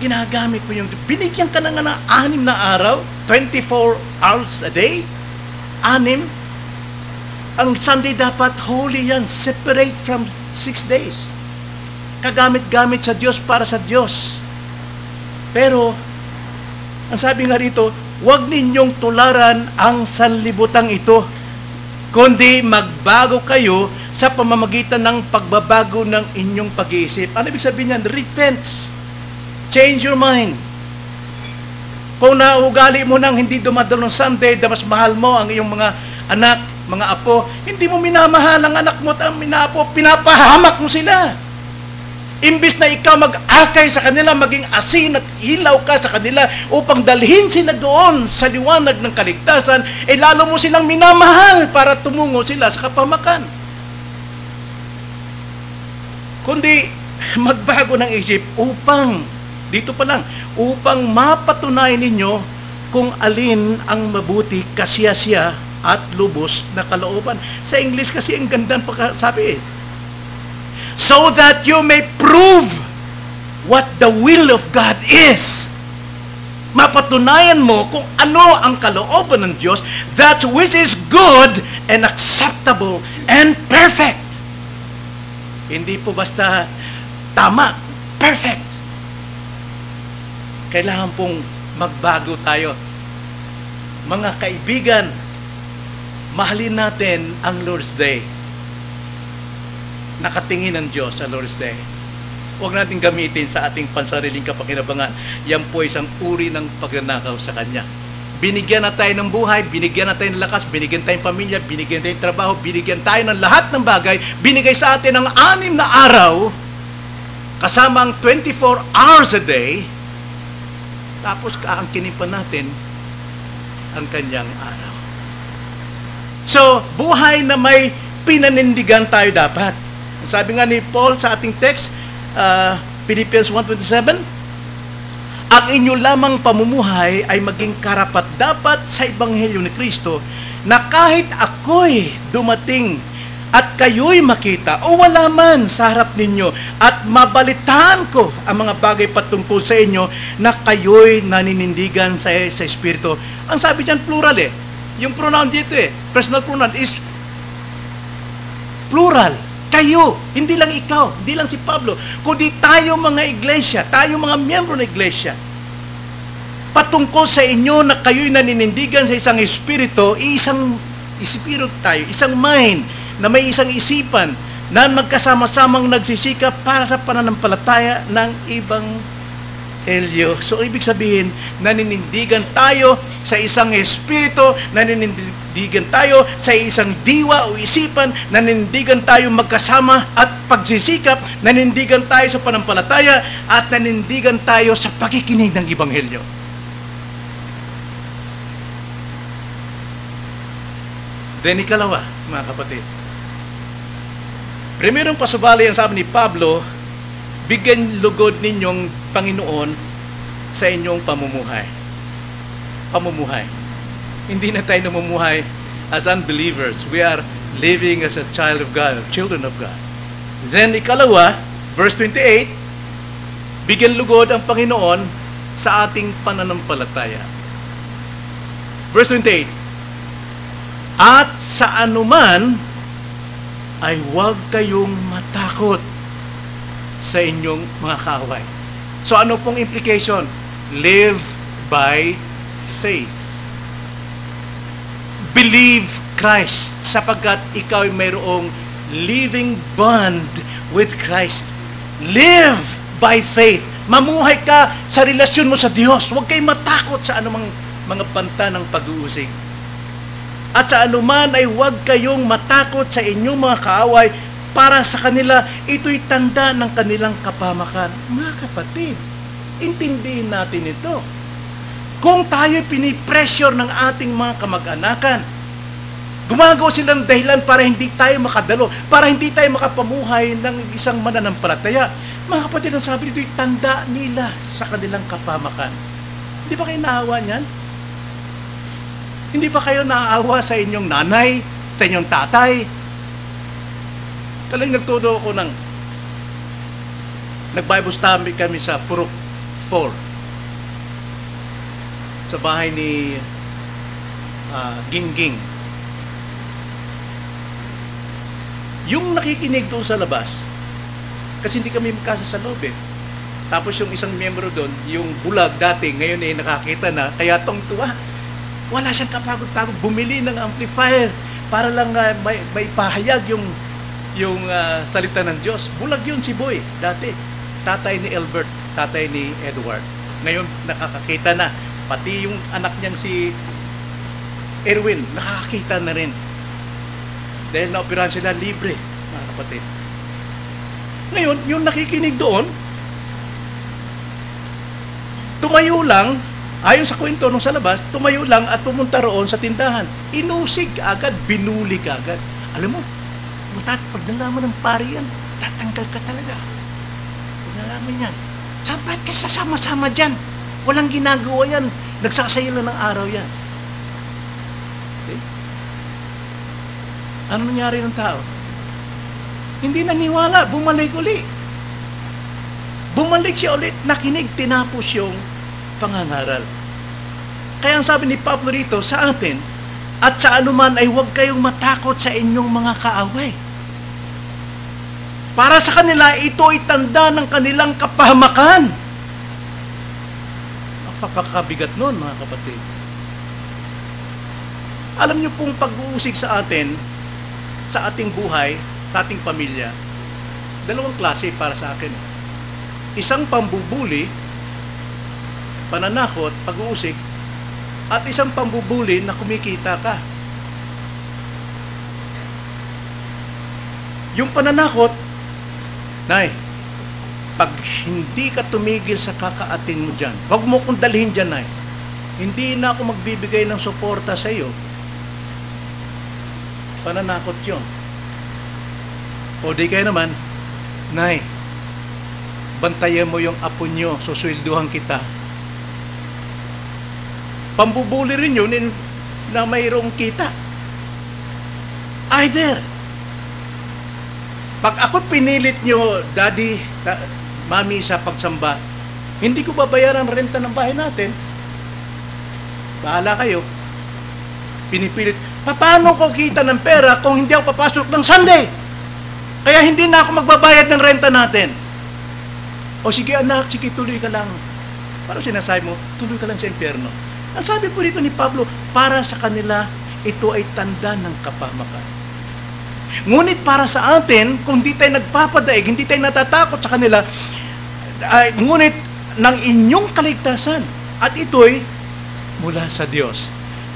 Ginagamit mo yung, binigyan ka na nga ng 6 na araw, 24 hours a day, 6. Ang Sunday dapat holy yan, separate from 6 days. Kagamit-gamit sa Diyos para sa Diyos. Pero, ang sabi nga rito, huwag ninyong tularan ang sanlibutang ito, kundi magbago kayo sa pamamagitan ng pagbabago ng inyong pag-iisip. Ano ibig sabihin yan? Repent. Change your mind. Kung naugali mo nang hindi dumadalo ng Sunday, mas mahal mo ang iyong mga anak, mga apo, hindi mo minamahal ang anak mo at ang minapo, pinapahamak mo sila. Imbis na ikaw mag-akay sa kanila, maging asin at ilaw ka sa kanila upang dalhin sila doon sa liwanag ng kaligtasan, lalo mo silang minamahal para tumungo sila sa kapamakan. Kundi magbago ng isip upang, dito pa lang, upang mapatunayan ninyo kung alin ang mabuti, kasiyasiya at lubos na kalooban. Sa English kasi ang gandang pagkasabi so that you may prove what the will of God is. Mapatunayan mo kung ano ang kalooban ng Diyos, that which is good and acceptable and perfect. Hindi po basta tama, perfect. Kailangan pong magbago tayo. Mga kaibigan, mahalin natin ang Lord's Day. Nakatingin ang Diyos sa Lord's Day. Huwag natin gamitin sa ating pansariling kapakinabangan. Yan po isang uri ng pagnanakaw sa Kanya. Binigyan na tayo ng buhay, binigyan na tayo ng lakas, binigyan tayong pamilya, binigyan tayong trabaho, binigyan tayo ng lahat ng bagay, binigay sa atin ng 6 na araw, kasama ang 24 hours a day, tapos kaangkinin pa natin ang Kanyang araw. So, buhay na may pinanindigan tayo dapat. Sabi nga ni Paul sa ating text, Philippians 1:27, ang inyo lamang pamumuhay ay maging karapat-dapat sa Ebanghelyo ni Kristo na kahit ako'y dumating at kayo'y makita o wala man sa harap ninyo at mabalitaan ko ang mga bagay patungkol sa inyo na kayo'y naninindigan sa Espiritu. Ang sabi diyan, plural Yung pronoun dito personal pronoun is plural. Kayo, hindi lang ikaw, hindi lang si Pablo, kundi tayo mga iglesia, tayo mga miyembro ng iglesia. Patungkol sa inyo na kayo'y naninindigan sa isang espiritu, isang espiritu tayo, isang mind, na may isang isipan, na magkasama-samang nagsisikap para sa pananampalataya ng Ebanghelyo. So, ibig sabihin, naninindigan tayo sa isang espiritu, naninindigan tayo sa isang diwa o isipan, naninindigan tayo magkasama at pagsisikap, naninindigan tayo sa pananampalataya, at naninindigan tayo sa pakikinig ng Ebanghelyo. Then ikalawa, mga kapatid, primerong pasubali ang sabi ni Pablo, bigyan lugod ninyong Panginoon sa inyong pamumuhay. Pamumuhay. Hindi na tayo namumuhay as unbelievers. We are living as a child of God, children of God. Then, ikalawa, verse 28, bigyan lugod ang Panginoon sa ating pananampalataya. Verse 28, at sa anuman ay huwag kayong matakot sa inyong mga kaaway. So ano pong implication? Live by faith. Believe Christ sapagkat ikaw ay mayroong living bond with Christ. Live by faith. Mamuhay ka sa relasyon mo sa Diyos. Huwag kayong matakot sa anumang mga panta ng pag-uusig. At sa anuman ay huwag kayong matakot sa inyong mga kaaway para sa kanila ito'y tanda ng kanilang kapamakan. Mga kapatid, intindihin natin ito. Kung tayo pinipressure ng ating mga kamag-anakan, gumagawa silang dahilan para hindi tayo makadalo, para hindi tayo makapamuhay ng isang mananampalataya. Mga kapatid, ang sabi dito, tanda nila sa kanilang kapamakan. Hindi ba kayo naawa niyan? Hindi ba kayo naaawa sa inyong nanay, sa inyong tatay? Talagang nagturo ako nag-Bible study kami sa Purok 4 sa bahay ni Gingging. Yung nakikinig doon sa labas, kasi hindi kami magkasa sa loob eh. Tapos yung isang miyembro doon, yung bulag dati, ngayon eh nakakita na, kaya tuwa. Wala siyang kapagod-pagod, bumili ng amplifier para lang may pahayag yung salita ng Diyos. Bulag yun si Boy dati. Tatay ni Albert, tatay ni Edward. Ngayon nakakakita na. Pati yung anak niyang si Erwin, nakakakita na rin. Dahil naoperahan sila libre, mga kapatid. Ngayon, yung nakikinig doon, tumayo lang, ayon sa kwento nung sa labas, tumayo lang at pumunta roon sa tindahan. Inusig agad, binulig agad. Alam mo, pag nalaman ng pari yan, tatanggal ka talaga. Pag nalaman yan, sabat ka sasama-sama dyan. Walang ginagawa yan. Nagsasaya lang ng araw yan. Okay? Ano nangyari ng tao? Hindi naniwala, bumalik uli. Bumalik siya ulit, nakinig, tinapos yung pangangaral. Kaya ang sabi ni Pablo rito sa atin, at sa anuman ay huwag kayong matakot sa inyong mga kaaway. Para sa kanila, ito ay tanda ng kanilang kapahamakan. Napakabigat nun, mga kapatid. Alam niyo pong pag-uusig sa atin, sa ating buhay, sa ating pamilya, dalawang klase para sa akin. Isang pambubuli, pananakot, pag-uusig, at isang pambubuli na kumikita ka. Yung pananakot, Nay, pag hindi ka tumigil sa kakaatin mo dyan, huwag mo kong dalhin dyan, Nay. Hindi na ako magbibigay ng suporta sa iyo. Pananakot yun. O di kayo naman, Nay, bantayan mo yung apo nyo, suswelduhan kita. Pambubuli rin yun na mayroong kita. Either, pag ako pinilit nyo, Daddy, Mami, sa pagsamba, hindi ko babayaran renta ng bahay natin. Bahala kayo. Pinipilit. Paano ko kita ng pera kung hindi ako papasok ng Sunday? Kaya hindi na ako magbabayad ng renta natin. O sige anak, sige tuloy ka lang. Parang sinasabi mo, tuloy ka lang sa impyerno. Ang sabi po dito ni Pablo, para sa kanila, ito ay tanda ng kapahamakan. Ngunit para sa atin, kung di tayo nagpapadaig, hindi tayo natatakot sa kanila, ngunit ng inyong kaligtasan, at ito'y mula sa Diyos.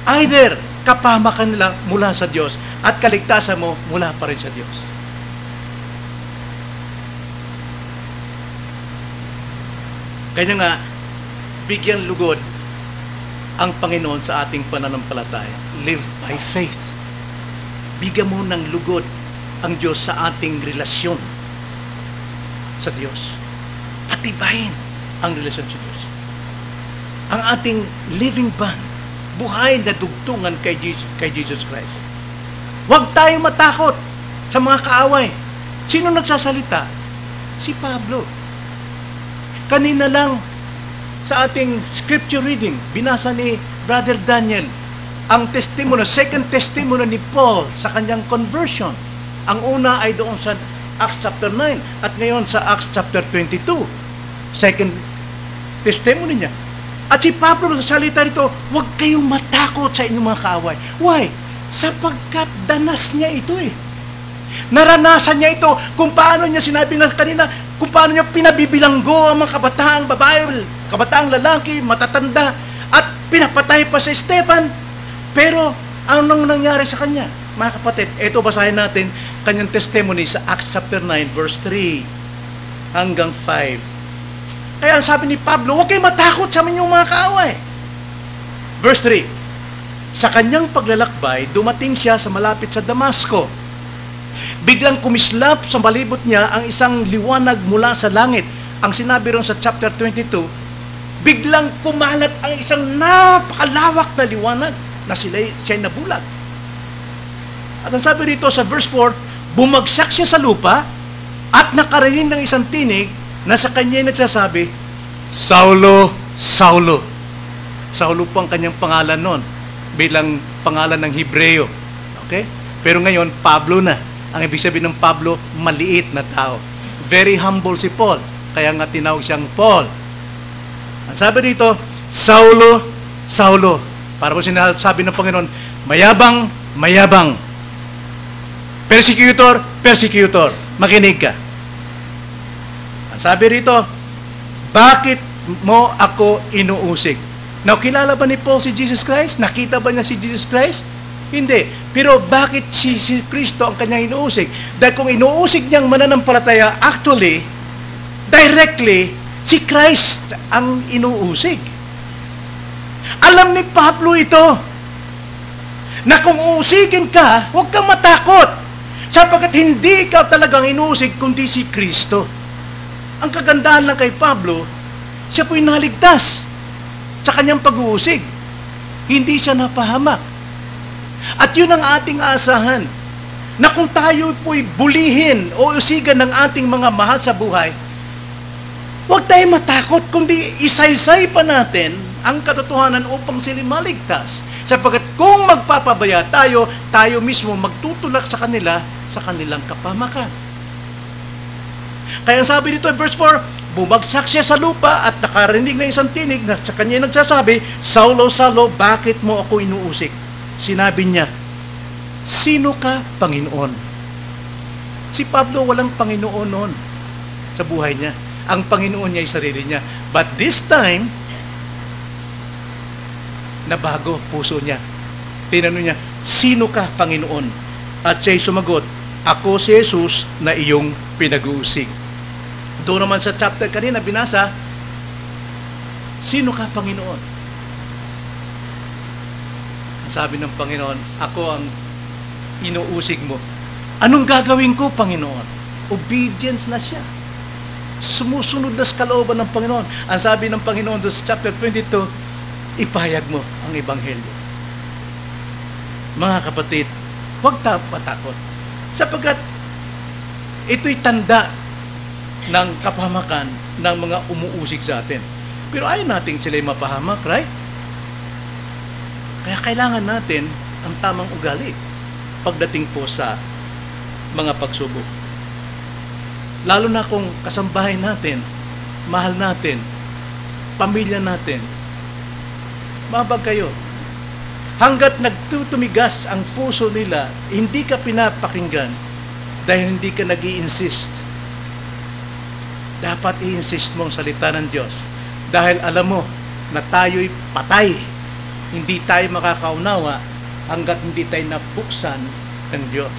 Either kapahamakan nila mula sa Diyos, at kaligtasan mo mula pa rin sa Diyos. Kaya nga, bigyan lugod ang Panginoon sa ating pananampalataya. Live by faith. Bigyan mo ng lugod ang Diyos sa ating relasyon sa Diyos. Patibayin ang relasyon sa Diyos. ang ating living bond, buhay na dugtungan kay Jesus Christ. Huwag tayong matakot sa mga kaaway. Sino nagsasalita? Si Pablo. Kanina lang sa ating scripture reading, binasa ni Brother Daniel ang testimony, second testimony ni Paul sa kanyang conversion. Ang una ay doon sa Acts chapter 9 at ngayon sa Acts chapter 22. Second testimony niya. At si Pablo nagsasalita rito, huwag kayong matakot sa inyong mga kaaway. Why? Sapagkat danas niya ito eh. Naranasan niya ito kung paano niya sinabi na kanina, kung paano niya pinabibilanggo ang mga kabataang babae, kabataang lalaki, matatanda, at pinapatay pa si Stephen. Pero anong nangyari sa kanya? Mga kapatid, ito basahin natin kanyang testimony sa Acts chapter 9 verse 3 hanggang 5. Kaya sabi ni Pablo, huwag kayong matakot sa inyong mga kaaway. Verse 3, sa kanyang paglalakbay, dumating siya sa malapit sa Damasco. Biglang kumislap sa palibot niya ang isang liwanag mula sa langit. Ang sinabi ron sa chapter 22, biglang kumalat ang isang napakalawak na liwanag na siya'y nabulag. At ang sabi rito sa verse 4, bumagsak siya sa lupa at nakarinig ng isang tinig na sa kanya'y nagsasabi, Saulo, Saulo. Saulo po ang kanyang pangalan noon bilang pangalan ng Hebreo. Okay? Pero ngayon, Pablo na. Ang ibig sabihin ng Pablo, maliit na tao. Very humble si Paul. Kaya nga tinawag siyang Paul. Ang sabi dito, Saulo, Saulo. Para po sinasabi ng Panginoon, mayabang, mayabang. Persecutor, persecutor. Makinig ka. Ang sabi rito, bakit mo ako inuusig? Now, kilala ba ni Paul si Jesus Christ? Nakita ba niya si Jesus Christ? Hindi. Pero bakit si Kristo ang kanyang inuusig? Dahil kung inuusig niyang mananampalataya, actually, directly, si Christ ang inuusig. Alam ni Pablo ito, na kung uusigin ka, huwag kang matakot, sapagkat hindi ka talagang inuusig, kundi si Kristo. Ang kagandahan lang kay Pablo, siya po'y naligtas sa kanyang pag-uusig. Hindi siya napahamak. At yun ang ating aasahan, na kung tayo po'y bulihin o usigan ng ating mga mahal sa buhay, huwag tayong matakot, kundi isaysay pa natin ang katotohanan upang sila maligtas. Sapagkat kung magpapabaya tayo, tayo mismo magtutulak sa kanila sa kanilang kapahamakan. Kaya sabi dito in verse 4, bumagsak siya sa lupa at nakarinig na isang tinig na sa kanya nagsasabi, Saulo, Saulo, bakit mo ako inuusik? Sinabi niya, sino ka, Panginoon? Si Pablo walang Panginoon noon sa buhay niya. Ang Panginoon niya ay sarili niya. But this time, nabago puso niya. Tinanong niya, sino ka, Panginoon? At siya'y sumagot, ako si Jesus na iyong pinag-uusig. Doon naman sa chapter kanina binasa, sino ka, Panginoon? Sabi ng Panginoon, ako ang inuusig mo. Anong gagawin ko, Panginoon? Obedience na siya. Sumusunod na sa kalooban ng Panginoon. Ang sabi ng Panginoon doon sa chapter 22, ipahayag mo ang Ebanghelyo. Mga kapatid, huwag tayo patakot. Sapagkat ito'y tanda ng kapahamakan ng mga umuusig sa atin. Pero ayaw natin sila'y mapahamak, right? Kaya kailangan natin ang tamang ugali pagdating po sa mga pagsubok. Lalo na kung kasambahay natin, mahal natin, pamilya natin, mabag kayo. Hanggat nagtutumigas ang puso nila, hindi ka pinapakinggan dahil hindi ka nag-i-insist. Dapat i-insist mo ang salita ng Diyos dahil alam mo na tayo'y patay. Hindi tayo makakaunawa hanggat hindi tayo nabuksan ng Diyos.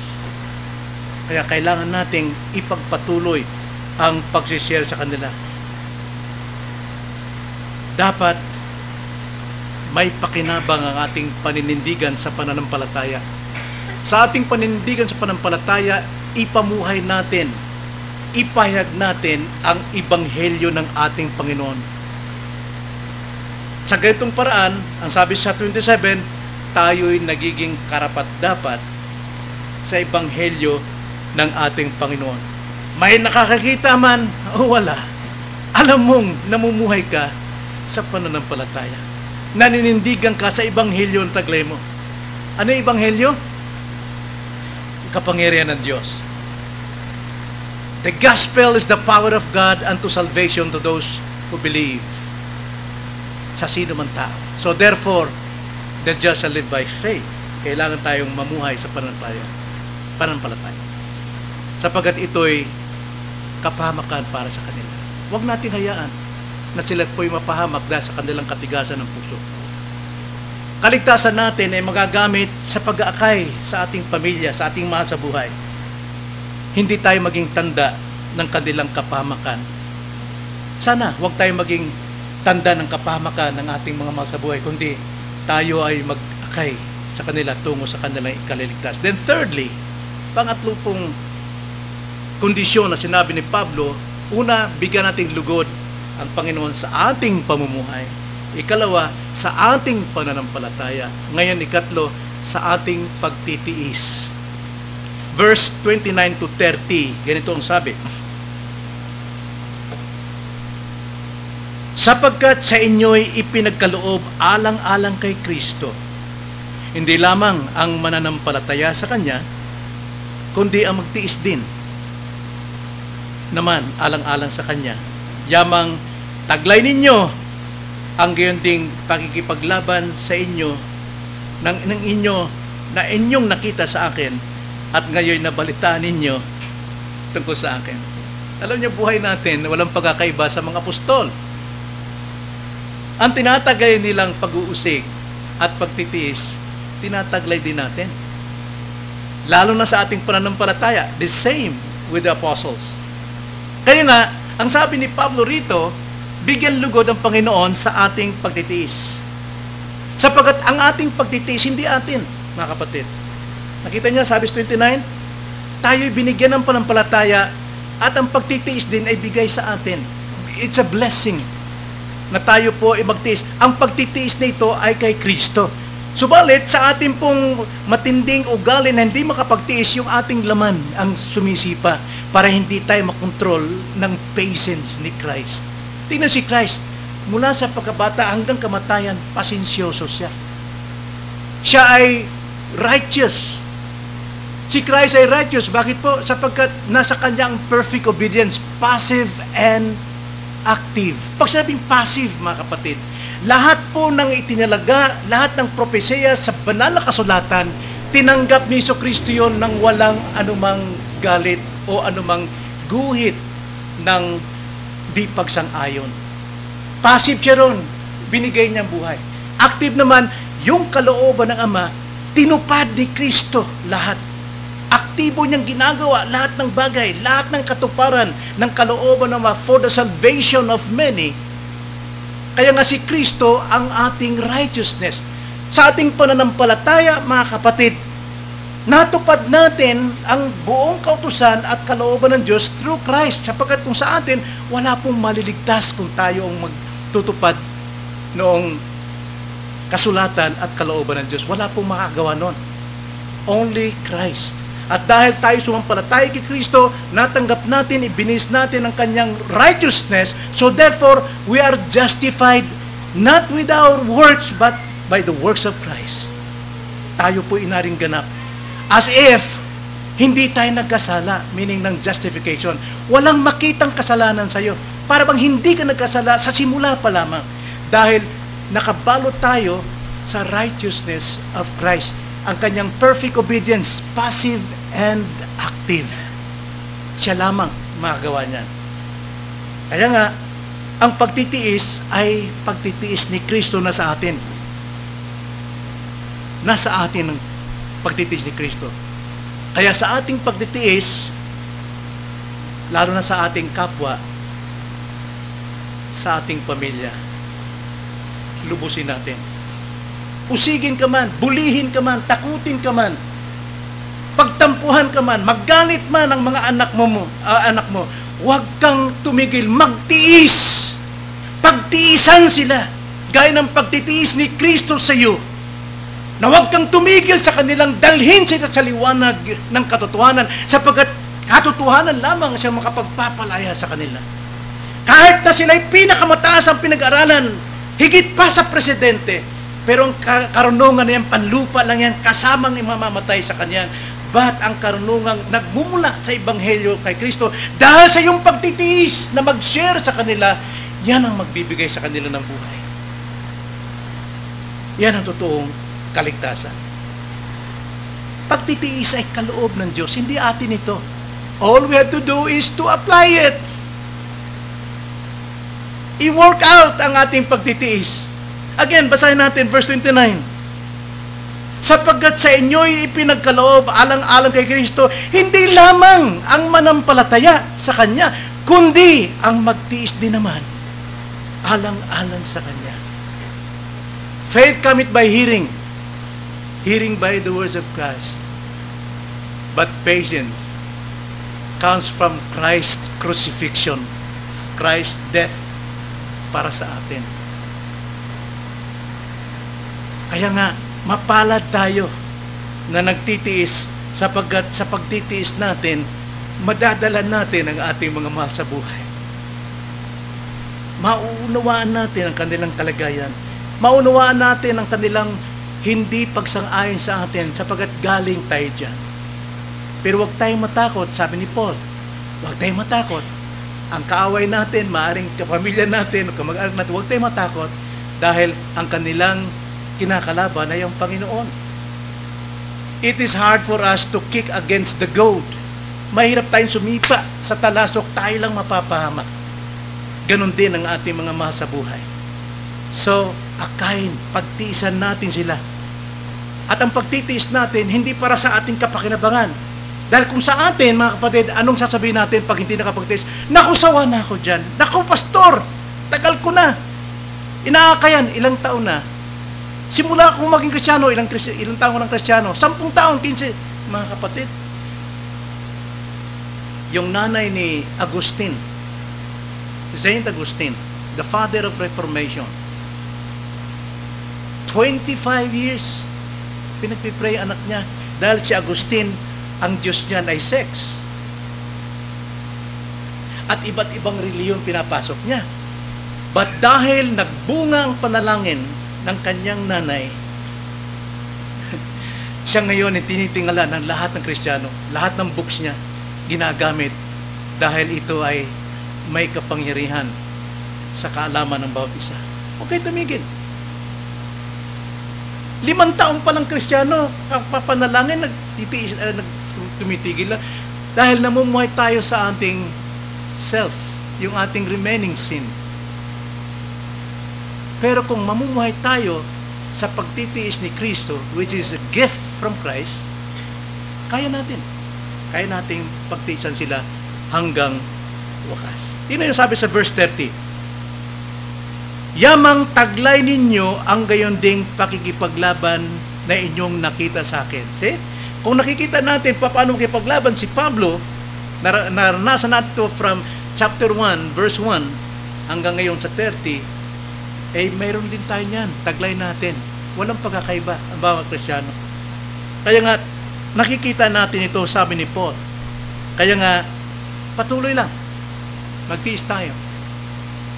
Kaya kailangan nating ipagpatuloy ang pag-share sa kanila. Dapat may pakinabang ang ating paninindigan sa pananampalataya. Sa ating paninindigan sa pananampalataya, ipamuhay natin, ipahayag natin ang Ebanghelyo ng ating Panginoon. Sa ganitong paraan, ang sabi sa 27, tayo'y nagiging karapat-dapat sa ebanghelyo ng ating Panginoon. May nakakakita man o wala, alam mong namumuhay ka sa pananampalataya. Naninindigan ka sa ebanghelyo ng taglay mo. Ano yung ebanghelyo? Kapangyarihan ng Diyos. The gospel is the power of God unto salvation to those who believe. Sa sino man tao. So therefore, the just shall live by faith. Kailangan tayong mamuhay sa pananampalataya. Sapagkat ito'y kapahamakan para sa kanila. Huwag nating hayaan na sila po'y mapahamak dahil sa kanilang katigasan ng puso. Kaligtasan natin ay magagamit sa pag-aakay sa ating pamilya, sa ating mahal sa buhay. Hindi tayo maging tanda ng kanilang kapahamakan. Sana huwag tayo maging tanda ng kapahamakan ng ating mga mahal sa buhay, kundi tayo ay mag-akay sa kanila tungo sa kanilang ikaliligtas. Then thirdly, pangatlo pong kondisyon na sinabi ni Pablo, una, bigyan nating lugod ang Panginoon sa ating pamumuhay. Ikalawa, sa ating pananampalataya. Ngayon, ikatlo, sa ating pagtitiis. Verse 29 to 30, ganito ang sabi. Sapagkat sa inyo'y ipinagkaloob alang-alang kay Kristo, hindi lamang ang mananampalataya sa Kanya, kundi ang magtiis din naman alang-alang sa Kanya. Yamang taglay ninyo ang gayon ding pakikipaglaban sa inyo ng inyo na inyong nakita sa akin at ngayon nabalitaan ninyo tungkol sa akin. Alam niyo, buhay natin walang pagkakaiba sa mga apostol. Ang tinatagay nilang pag-uusig at pagtitiis, tinataglay din natin. Lalo na sa ating pananampalataya, the same with the apostles. Kaya nga, ang sabi ni Pablo rito, bigyan lugod ang Panginoon sa ating pagtitiis. Sapagkat ang ating pagtitiis, hindi atin, mga kapatid. Nakita niya, sabi sa 29, tayo'y binigyan ng pananampalataya at ang pagtitiis din ay bigay sa atin. It's a blessing na tayo po ay magtiis. Ang pagtitiis na ito ay kay Kristo. Subalit, sa ating pong matinding ugali na hindi makapagtiis, yung ating laman ang sumisipa para hindi tayo makontrol ng patience ni Christ. Tingnan si Christ, mula sa pagkabata hanggang kamatayan, pasensyoso siya. Siya ay righteous. Si Christ ay righteous. Bakit po? Sapagkat nasa kanya ang perfect obedience, passive and active. Pag sinabing passive, mga kapatid, lahat po ng itinalaga, lahat ng propesya sa banal na kasulatan, tinanggap ni Jesucristo yun ng walang anumang galit o anumang guhit ng di pagsang-ayon. Passive siya ron, binigay niyang buhay. Active naman, yung kalooban ng Ama, tinupad ni Kristo lahat. Aktibo niyang ginagawa lahat ng bagay, lahat ng katuparan ng kalooban ng Ama for the salvation of many. Kaya nga si Kristo ang ating righteousness. Sa ating pananampalataya, mga kapatid, natupad natin ang buong kautusan at kalooban ng Diyos through Christ. Sapagkat kung sa atin, wala pong maliligtas kung tayo ang magtutupad noong kasulatan at kalooban ng Diyos. Wala pong makagawa nun. Only Christ. At dahil tayo sumampalataya kay Kristo, natanggap natin, ibinis natin ang kanyang righteousness. So therefore, we are justified not with our works, but by the works of Christ. Tayo po inaring ganap. As if, hindi tayo nagkasala, meaning ng justification. Walang makitang kasalanan sa iyo. Para bang hindi ka nagkasala sa simula pa lamang. Dahil nakabalot tayo sa righteousness of Christ. Ang kanyang perfect obedience, passive and active. Siya lamang magagawa niyan. Kaya nga, ang pagtitiis ay pagtitiis ni Kristo na sa atin. Nasa atin ang pagtitiis ni Kristo. Kaya sa ating pagtitiis, lalo na sa ating kapwa, sa ating pamilya, lubusin natin. Usigin ka man, bulihin ka man, takutin ka man, pagtampuhan ka man, maggalit man ang mga anak mo, huwag kang tumigil, magtiis. Pagtiisan sila. gaya ng pagtitiis ni Kristo sa iyo, na huwag kang tumigil sa kanilang dalhin sila sa liwanag ng katotohanan, sapagkat katotohanan lamang siyang makapagpapalaya sa kanila. Kahit na sila'y pinakamataas ang pinag-aralan, higit pa sa presidente, pero ang karunungan na yan, panlupa lang yan, kasamang imamamatay sa kanyan. But ang karunungang nagmumula sa Ebanghelyo kay Kristo, dahil sa iyong pagtitiis na mag-share sa kanila, yan ang magbibigay sa kanila ng buhay. Yan ang totoong kaligtasan. Pagtitiis ay kaloob ng Diyos, hindi atin ito. All we have to do is to apply it. I-work out ang ating pagtitiis. Again, basahin natin verse 29. Sapagkat sa inyo'y ipinagkaloob alang-alang kay Kristo, hindi lamang ang manampalataya sa Kanya, kundi ang magtiis din naman alang-alang sa Kanya. Faith cometh by hearing, hearing by the words of Christ. But patience comes from Christ's crucifixion, Christ's death para sa atin. Kaya nga, mapalad tayo na nagtitiis, sapagkat sa pagtitiis natin, madadala natin ang ating mga mahal sa buhay. Mauunawaan natin ang kanilang kalagayan. Maunawaan natin ang kanilang hindi pagsang-ayon sa atin, sapagkat galing tayo dyan. Pero huwag tayong matakot, sabi ni Paul. Huwag tayong matakot. Ang kaaway natin, maaring kapamilya natin, kamag-anak natin, huwag tayong matakot, dahil ang kanilang kinakalaban ay ang Panginoon. It is hard for us to kick against the goad. Mahirap tayong sumipa sa talasok, tayo lang mapapahamak. Ganon din ang ating mga mahal sa buhay. So, akayin, pagtiisan natin sila. At ang pagtitiis natin, hindi para sa ating kapakinabangan. Dahil kung sa atin, mga kapatid, anong sasabihin natin pag hindi nakapagtiis? Naku, sawa na ako dyan. Naku, pastor, tagal ko na. Inaakayan, ilang taon na. Simula akong maging Kristiyano, ilang taon ko ng Kristiyano? 10 taon, 15. Mga kapatid, yung nanay ni Agustin, Saint Augustine, the father of Reformation, 25 years, pinagpipray anak niya. Dahil si Agustin, ang Diyos niya ay sex. At iba't ibang reliyon pinapasok niya. But dahil nagbunga ang panalangin ng kanyang nanay, siya ngayon ay tinitingala ng lahat ng Kristiyano, lahat ng books niya ginagamit, dahil ito ay may kapangyarihan sa kaalaman ng bawat isa. Huwag kayo tumigil. 5 taon pa lang Kristiyano, ang papanalangin, tumitigil lang, dahil namumuhay tayo sa ating self, yung ating remaining sin. Pero kung mamumuhay tayo sa pagtitiis ni Kristo, which is a gift from Christ, kaya natin. Kaya nating pagtiisan sila hanggang wakas. Tingnan yung sabi sa verse 30. Yamang taglay ninyo ang gayon ding pakikipaglaban na inyong nakita sa akin. See? Kung nakikita natin paano makipaglaban si Pablo, naranasan natin ito from chapter 1, verse 1, hanggang ngayon sa 30, mayroon din tayo niyan. Taglay natin. Walang pagkakaiba ang bawat Kristiyano. Kaya nga, nakikita natin ito, sabi ni Paul. Kaya nga, patuloy lang. Magtiis tayo.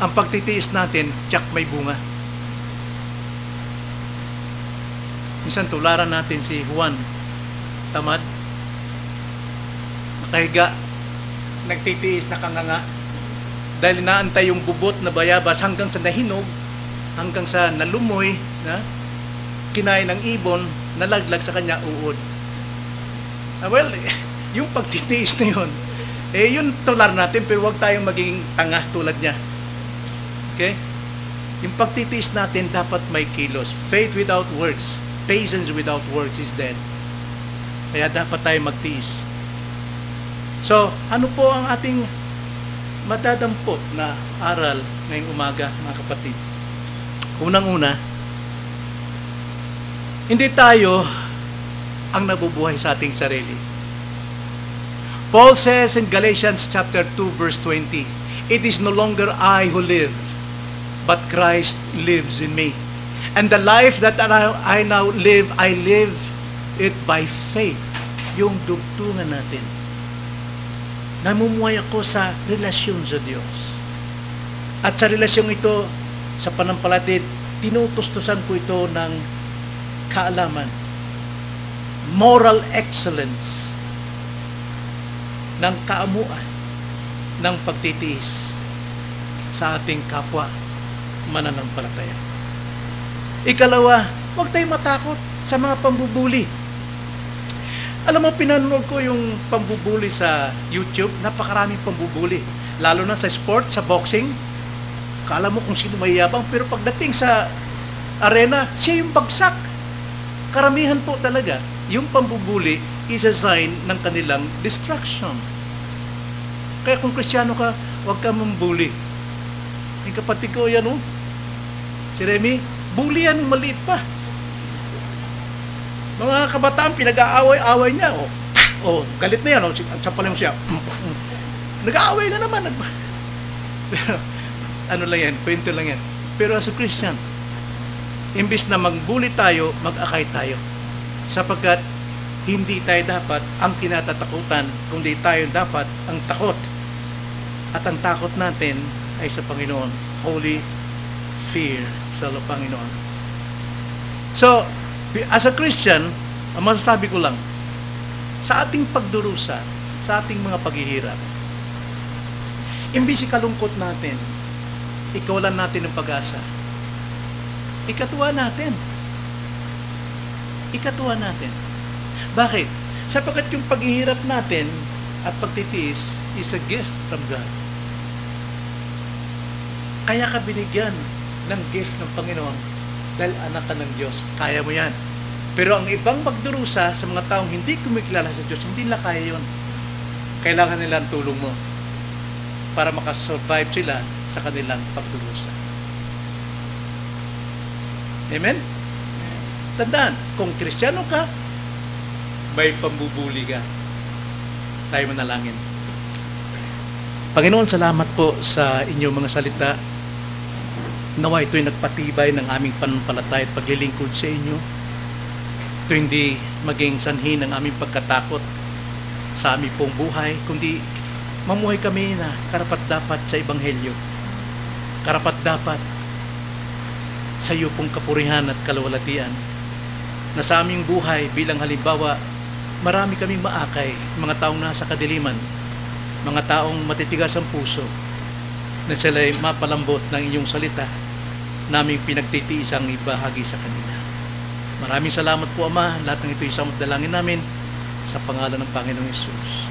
Ang pagtitiis natin, tiyak may bunga. Minsan tularan natin si Juan, tamad, nakahiga, nagtitiis, nakanganga, dahil inaantay yung bubot na bayabas hanggang sa nahinog, hanggang sa nalumoy, na kinain ng ibon, nalaglag sa kanya uod. Well, yung pagtitiis na yun, yun tular natin, pero huwag tayong maging tanga tulad niya. Okay? Yung pagtitiis natin dapat may kilos. Faith without works, patience without works is dead. Kaya dapat tayo magtiis. So, ano po ang ating madadampot na aral ngayong umaga, mga kapatid? Unang-una, hindi tayo ang nabubuhay sa ating sarili. Paul says in Galatians chapter 2 verse 20, it is no longer I who live, but Christ lives in me. And the life that I now live, I live it by faith. Yung dugtungan natin. Namumuhay ako sa relasyon sa Diyos. At sa relasyon ito, sa panampalatid, tinutustusan ko ito ng kaalaman, moral excellence, ng kaamuan, ng pagtitiis sa ating kapwa mananampalataya. Ikalawa, huwag tayong matakot sa mga pambubuli. Alam mo, pinanood ko yung pambubuli sa YouTube, napakaraming pambubuli. Lalo na sa sport, sa boxing. Kala mo kung sino mayayabang, pero pagdating sa arena, siya yung bagsak. Karamihan po talaga, yung pambubuli is a sign ng kanilang destruction. Kaya kung Kristiyano ka, huwag ka mambuli. Yung kapatid ko yan, oh. Si Remy, bully yan, maliit pa. Mga kabataan, pinag-aaway-aaway niya. Galit na yan. Sampalin mo siya. Nag-aaway na naman. Ano lang yan, kwento lang yan. Pero as a Christian, imbis na magbuli tayo, mag-akay tayo. Sapagkat hindi tayo dapat ang kinatatakutan, kundi tayo dapat ang takot. At ang takot natin ay sa Panginoon. Holy fear sa Panginoon. So, as a Christian, ang masasabi ko lang, sa ating pagdurusa, sa ating mga paghihirap, imbis ikalungkot natin, ikawalan natin ng pag-asa. Ikatuwa natin. Ikatuwa natin. Bakit? Sapagkat yung paghihirap natin at pagtitiis is a gift from God. Kaya ka binigyan ng gift ng Panginoon dahil anak ka ng Diyos. Kaya mo yan. Pero ang ibang magdurusa sa mga taong hindi kumikilala sa Diyos, hindi nila kaya yun. Kailangan nila ang tulong mo para makasurvive sila sa kanilang pagdurusa. Amen? Tandaan, kung Kristiyano ka, may pambubuli ka. Tayo manalangin. Panginoon, salamat po sa inyong mga salita. Nawa ito'y nagpatibay ng aming pananampalataya at paglilingkod sa inyo. Ito hindi maging sanhi ng aming pagkatakot sa aming pong buhay, kundi mamuhay kami na karapat-dapat sa Ebanghelyo. Karapat-dapat sa iyo pong kapurihan at kalawalatian. Na sa aming buhay bilang halimbawa, marami kaming maakay, mga taong nasa kadiliman, mga taong matitigas ang puso, na sila'y mapalambot ng inyong salita, naming pinagtitiis ang ibahagi sa kanila. Maraming salamat po, Ama. Lahat ng ito isamot dalangin namin sa pangalan ng Panginoong Hesus.